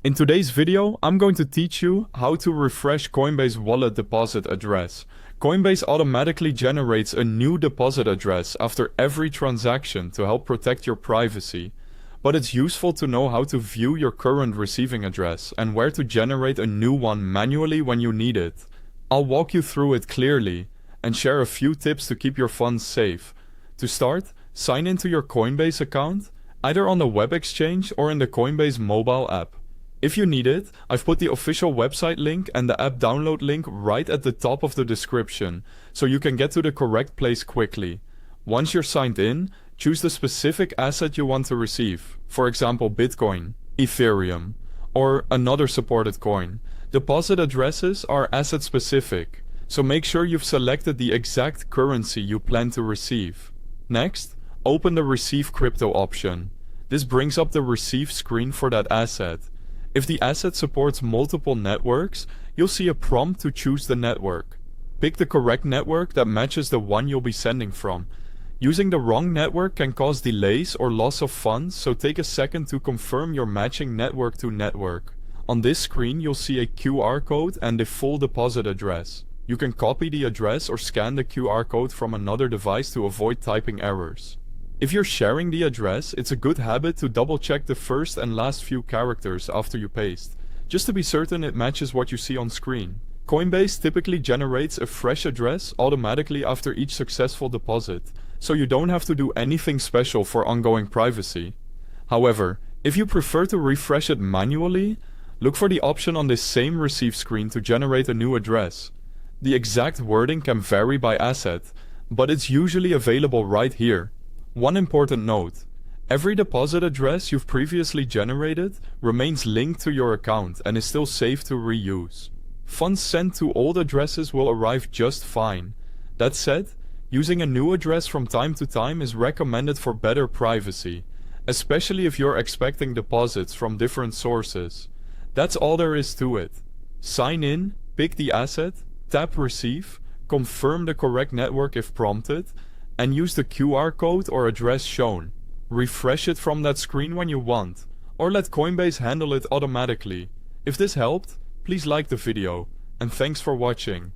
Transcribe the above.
In today's video, I'm going to teach you how to refresh Coinbase Wallet deposit address. Coinbase automatically generates a new deposit address after every transaction to help protect your privacy. But it's useful to know how to view your current receiving address and where to generate a new one manually when you need it. I'll walk you through it clearly and share a few tips to keep your funds safe. To start, sign into your Coinbase account, either on the web exchange or in the Coinbase mobile app. If you need it, I've put the official website link and the app download link right at the top of the description, so you can get to the correct place quickly. Once you're signed in, choose the specific asset you want to receive, for example Bitcoin, Ethereum, or another supported coin. Deposit addresses are asset specific, so make sure you've selected the exact currency you plan to receive. Next, open the Receive Crypto option. This brings up the receive screen for that asset. If the asset supports multiple networks, you'll see a prompt to choose the network. Pick the correct network that matches the one you'll be sending from. Using the wrong network can cause delays or loss of funds, so take a second to confirm you're matching network to network. On this screen, you'll see a QR code and the full deposit address. You can copy the address or scan the QR code from another device to avoid typing errors. If you're sharing the address, it's a good habit to double check the first and last few characters after you paste, just to be certain it matches what you see on screen. Coinbase typically generates a fresh address automatically after each successful deposit, so you don't have to do anything special for ongoing privacy. However, if you prefer to refresh it manually, look for the option on this same receive screen to generate a new address. The exact wording can vary by asset, but it's usually available right here. One important note: every deposit address you've previously generated remains linked to your account and is still safe to reuse. Funds sent to old addresses will arrive just fine. That said, using a new address from time to time is recommended for better privacy, especially if you're expecting deposits from different sources. That's all there is to it. Sign in, pick the asset, tap Receive, confirm the correct network if prompted, and use the QR code or address shown. Refresh it from that screen when you want, or let Coinbase handle it automatically. If this helped, please like the video, and thanks for watching.